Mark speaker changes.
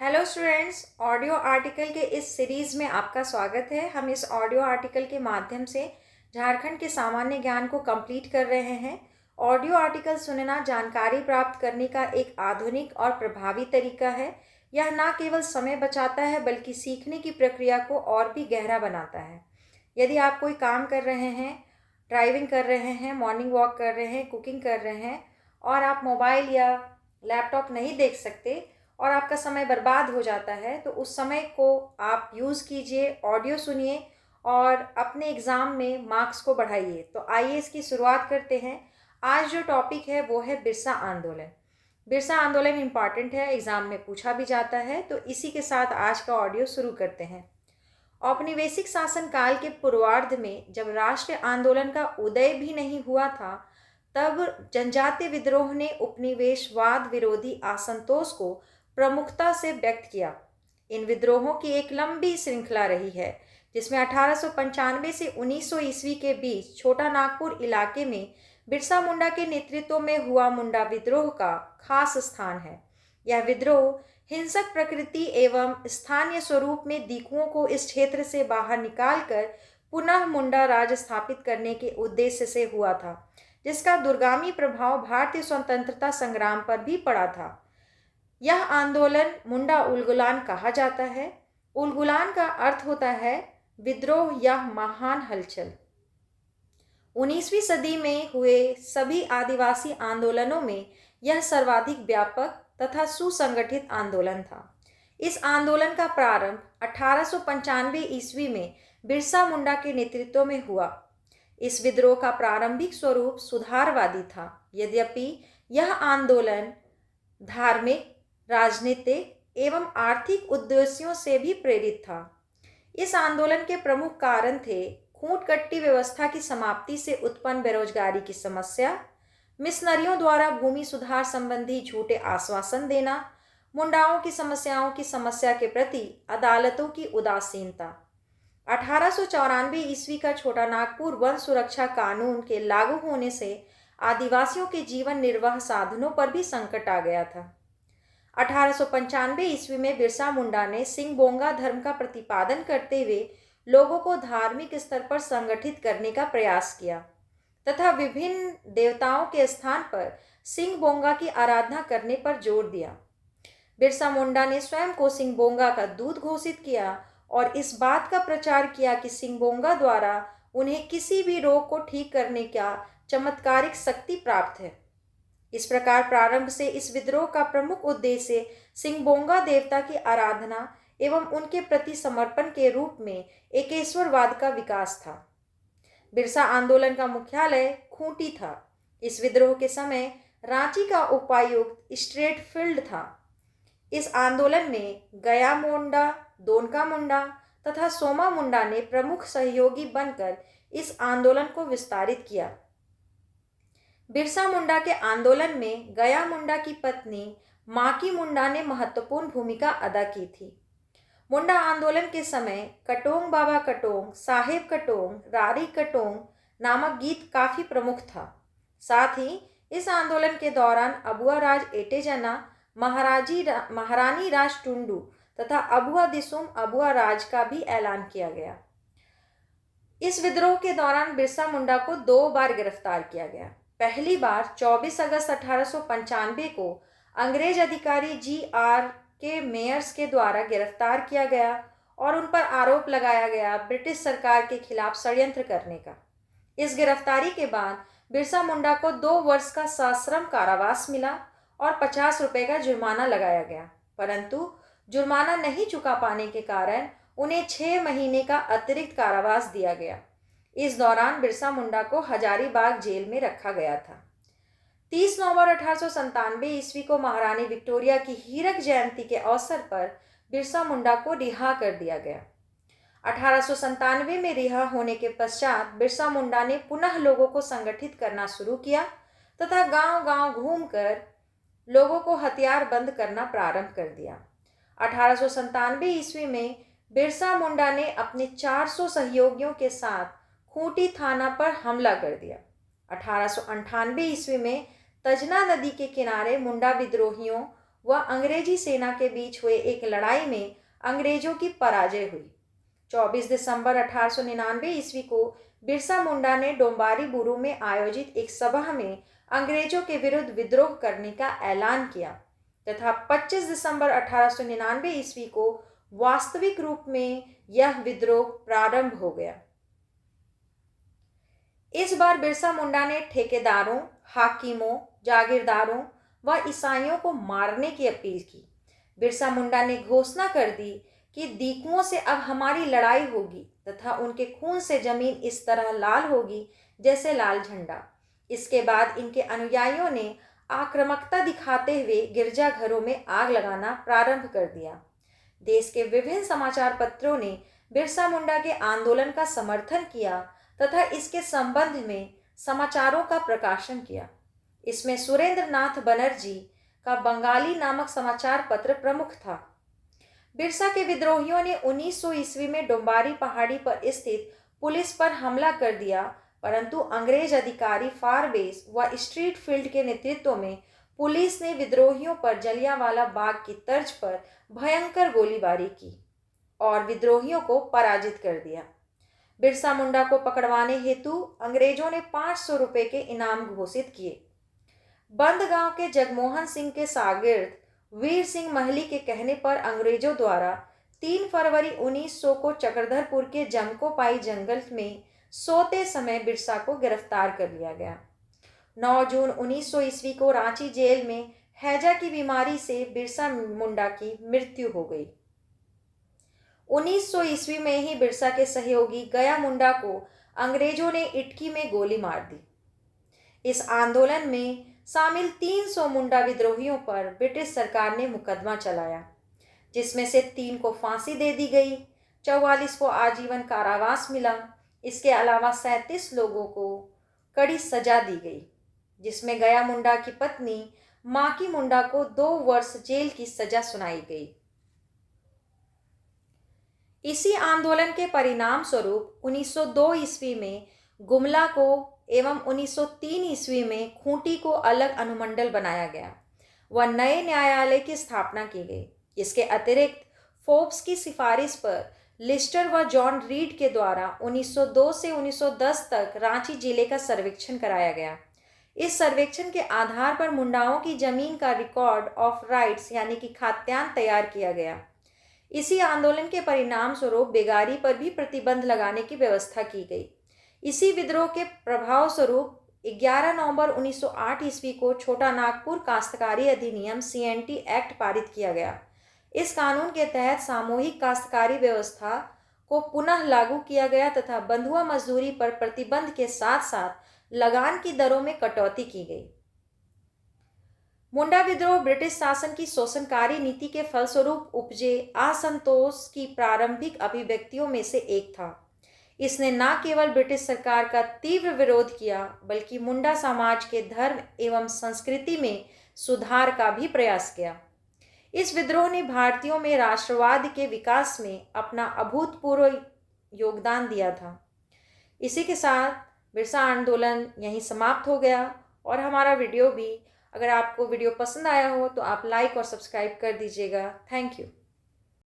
Speaker 1: Hello students, audio article के इस series में आपका स्वागत है। हम इस ऑडियो आर्टिकल के माध्यम से झारखंड के सामान्य ज्ञान को कंप्लीट कर रहे हैं। ऑडियो आर्टिकल सुनना जानकारी प्राप्त करने का एक आधुनिक और प्रभावी तरीका है। यह न केवल समय बचाता है बल्कि सीखने की प्रक्रिया को और भी गहरा बनाता है। यदि आप कोई काम कर रहे हैं, ड्राइविंग कर रहे हैं, मॉर्निंग वॉक कर रहे हैं, कुकिंग कर रहे हैं और आप मोबाइल या लैपटॉप नहीं देख सकते और आपका समय बर्बाद हो जाता है, तो उस समय को आप यूज़ कीजिए, ऑडियो सुनिए और अपने एग्ज़ाम में मार्क्स को बढ़ाइए। तो आइए इसकी शुरुआत करते हैं। आज जो टॉपिक है वो है बिरसा आंदोलन। बिरसा आंदोलन इम्पॉर्टेंट है, एग्ज़ाम में पूछा भी जाता है। तो इसी के साथ आज का ऑडियो शुरू करते हैं। औपनिवेशिक शासनकाल के पूर्वार्ध में जब राष्ट्रीय आंदोलन का उदय भी नहीं हुआ था, तब जनजातीय विद्रोह ने उपनिवेशवाद विरोधी असंतोष को प्रमुखता से व्यक्त किया। इन विद्रोहों की एक लंबी श्रृंखला रही है, जिसमें 1895 से 1900 ईस्वी के बीच छोटा नागपुर इलाके में बिरसा मुंडा के नेतृत्व में हुआ मुंडा विद्रोह का खास स्थान है। यह विद्रोह हिंसक प्रकृति एवं स्थानीय स्वरूप में दीकुओं को इस क्षेत्र से बाहर निकालकर पुनः मुंडा राज स्थापित करने के उद्देश्य से हुआ था, जिसका दूरगामी प्रभाव भारतीय स्वतंत्रता संग्राम पर भी पड़ा था। यह आंदोलन मुंडा उलगुलान कहा जाता है। उलगुलान का अर्थ होता है विद्रोह या महान हलचल। 19वीं सदी में हुए सभी आदिवासी आंदोलनों में यह सर्वाधिक व्यापक तथा सुसंगठित आंदोलन था। इस आंदोलन का प्रारंभ 1895 ईस्वी में बिरसा मुंडा के नेतृत्व में हुआ। इस विद्रोह का प्रारंभिक स्वरूप सुधारवादी था, यद्यपि यह आंदोलन धार्मिक, राजनीतिक एवं आर्थिक उद्देश्यों से भी प्रेरित था। इस आंदोलन के प्रमुख कारण थे खूंटकट्टी व्यवस्था की समाप्ति से उत्पन्न बेरोजगारी की समस्या, मिशनरियों द्वारा भूमि सुधार संबंधी झूठे आश्वासन देना, मुंडाओं की समस्याओं की समस्या के प्रति अदालतों की उदासीनता। 1894 ईस्वी का छोटा नागपुर वन सुरक्षा कानून के लागू होने से आदिवासियों के जीवन निर्वाह साधनों पर भी संकट आ गया था। 1895 ईस्वी में बिरसा मुंडा ने सिंगबोंगा धर्म का प्रतिपादन करते हुए लोगों को धार्मिक स्तर पर संगठित करने का प्रयास किया तथा विभिन्न देवताओं के स्थान पर सिंगबोंगा की आराधना करने पर जोर दिया। बिरसा मुंडा ने स्वयं को सिंगबोंगा का दूत घोषित किया और इस बात का प्रचार किया कि सिंगबोंगा द्वारा उन्हें किसी भी रोग को ठीक करने का चमत्कारिक शक्ति प्राप्त है। इस प्रकार प्रारंभ से इस विद्रोह का प्रमुख उद्देश्य सिंगबोंगा देवता की आराधना एवं उनके प्रति समर्पण के रूप में एकेश्वरवाद का विकास था। बिरसा आंदोलन का मुख्यालय खूंटी था। इस विद्रोह के समय रांची का उपायुक्त स्ट्रेटफील्ड था। इस आंदोलन में गया मुंडा, दोनका मुंडा तथा सोमा मुंडा ने प्रमुख सहयोगी बनकर इस आंदोलन को विस्तारित किया। बिरसा मुंडा के आंदोलन में गया मुंडा की पत्नी माकी मुंडा ने महत्वपूर्ण भूमिका अदा की थी। मुंडा आंदोलन के समय कटोंग बाबा कटोंग, साहेब कटोंग, रारी कटोंग नामक गीत काफ़ी प्रमुख था। साथ ही इस आंदोलन के दौरान अबुआ राज एटेजना, महारानी राज टुंडू तथा अबुआ दिसुम अबुआ राज का भी ऐलान किया गया। इस विद्रोह के दौरान बिरसा मुंडा को 2 बार गिरफ्तार किया गया। पहली बार 24 अगस्त 1895 को अंग्रेज अधिकारी जी.आर. के मेयर्स के द्वारा गिरफ्तार किया गया और उन पर आरोप लगाया गया ब्रिटिश सरकार के खिलाफ षड्यंत्र करने का। इस गिरफ्तारी के बाद बिरसा मुंडा को 2 वर्ष का सश्रम कारावास मिला और 50 रुपये का जुर्माना लगाया गया, परंतु जुर्माना नहीं चुका पाने के कारण उन्हें 6 महीने का अतिरिक्त कारावास दिया गया। इस दौरान बिरसा मुंडा को हजारीबाग जेल में रखा गया था। 30 नवंबर 1897 ईस्वी को महारानी विक्टोरिया की हीरक जयंती के अवसर पर बिरसा मुंडा को रिहा कर दिया गया। 1897 में रिहा होने के पश्चात बिरसा मुंडा ने पुनः लोगों को संगठित करना शुरू किया तथा गांव-गांव घूमकर लोगों को हथियार बंद करना प्रारंभ कर दिया। 1897 ईस्वी में बिरसा मुंडा ने अपने 400 सहयोगियों के साथ खूंटी थाना पर हमला कर दिया। 1898 ईस्वी में तजना नदी के किनारे मुंडा विद्रोहियों व अंग्रेजी सेना के बीच हुए एक लड़ाई में अंग्रेजों की पराजय हुई। 24 दिसंबर 1899 ईस्वी को बिरसा मुंडा ने डोंबारी बुरू में आयोजित एक सभा में अंग्रेजों के विरुद्ध विद्रोह करने का ऐलान किया तथा 25 दिसंबर 1899 ईस्वी को वास्तविक रूप में यह विद्रोह प्रारंभ हो गया। इस बार बिरसा मुंडा ने ठेकेदारों, हाकिमों, जागीरदारों व ईसाइयों को मारने की अपील की। बिरसा मुंडा ने घोषणा कर दी कि दीकुओं से अब हमारी लड़ाई होगी तथा उनके खून से जमीन इस तरह लाल होगी जैसे लाल झंडा। इसके बाद इनके अनुयायियों ने आक्रामकता दिखाते हुए गिरजाघरों में आग लगाना प्रारंभ कर दिया। देश के विभिन्न समाचार पत्रों ने बिरसा मुंडा के आंदोलन का समर्थन किया तथा इसके संबंध में समाचारों का प्रकाशन किया। इसमें सुरेंद्र नाथ बनर्जी का बंगाली नामक समाचार पत्र प्रमुख था। बिरसा के विद्रोहियों ने 1900 ईस्वी में डोंबारी पहाड़ी पर स्थित पुलिस पर हमला कर दिया, परंतु अंग्रेज अधिकारी फारबेस व स्ट्रीट फील्ड के नेतृत्व में पुलिस ने विद्रोहियों पर जलियांवाला बाग की तर्ज पर भयंकर गोलीबारी की और विद्रोहियों को पराजित कर दिया। बिरसा मुंडा को पकड़वाने हेतु अंग्रेजों ने 500 रुपये के इनाम घोषित किए। बंदगांव के जगमोहन सिंह के शागिर्द वीर सिंह महली के कहने पर अंग्रेजों द्वारा 3 फरवरी 1900 को चक्रधरपुर के जमकोपाई जंगल में सोते समय बिरसा को गिरफ्तार कर लिया गया। 9 जून 1900 ईस्वी को रांची जेल में हैजा की बीमारी से बिरसा मुंडा की मृत्यु हो गई। 1900 ईस्वी में ही बिरसा के सहयोगी गया मुंडा को अंग्रेजों ने इटकी में गोली मार दी। इस आंदोलन में शामिल 300 मुंडा विद्रोहियों पर ब्रिटिश सरकार ने मुकदमा चलाया, जिसमें से 3 को फांसी दे दी गई, 44 को आजीवन कारावास मिला। इसके अलावा 37 लोगों को कड़ी सजा दी गई, जिसमें गया मुंडा की पत्नी माकी मुंडा को 2 वर्ष जेल की सजा सुनाई गई। इसी आंदोलन के परिणाम स्वरूप 1902 ईस्वी में गुमला को एवं 1903 ईस्वी में खूंटी को अलग अनुमंडल बनाया गया व नए न्यायालय की स्थापना की गई। इसके अतिरिक्त फोर्ब्स की सिफारिश पर लिस्टर व जॉन रीड के द्वारा 1902 से 1910 तक रांची जिले का सर्वेक्षण कराया गया। इस सर्वेक्षण के आधार पर मुंडाओं की जमीन का रिकॉर्ड ऑफ राइट्स यानी कि खात्यान तैयार किया गया। इसी आंदोलन के परिणाम स्वरूप बेगारी पर भी प्रतिबंध लगाने की व्यवस्था की गई। इसी विद्रोह के प्रभाव स्वरूप 11 नवंबर 1908 ईस्वी को छोटा नागपुर काश्तकारी अधिनियम CNT एक्ट पारित किया गया। इस कानून के तहत सामूहिक काश्तकारी व्यवस्था को पुनः लागू किया गया तथा बंधुआ मजदूरी पर प्रतिबंध के साथ साथ लगान की दरों में कटौती की गई। मुंडा विद्रोह ब्रिटिश शासन की शोषणकारी नीति के फलस्वरूप उपजे असंतोष की प्रारंभिक अभिव्यक्तियों में से एक था। इसने न केवल ब्रिटिश सरकार का तीव्र विरोध किया, बल्कि मुंडा समाज के धर्म एवं संस्कृति में सुधार का भी प्रयास किया। इस विद्रोह ने भारतीयों में राष्ट्रवाद के विकास में अपना अभूतपूर्व योगदान दिया था। इसी के साथ बिरसा आंदोलन यहीं समाप्त हो गया और हमारा वीडियो भी। अगर आपको वीडियो पसंद आया हो तो आप लाइक और सब्सक्राइब कर दीजिएगा। Thank you.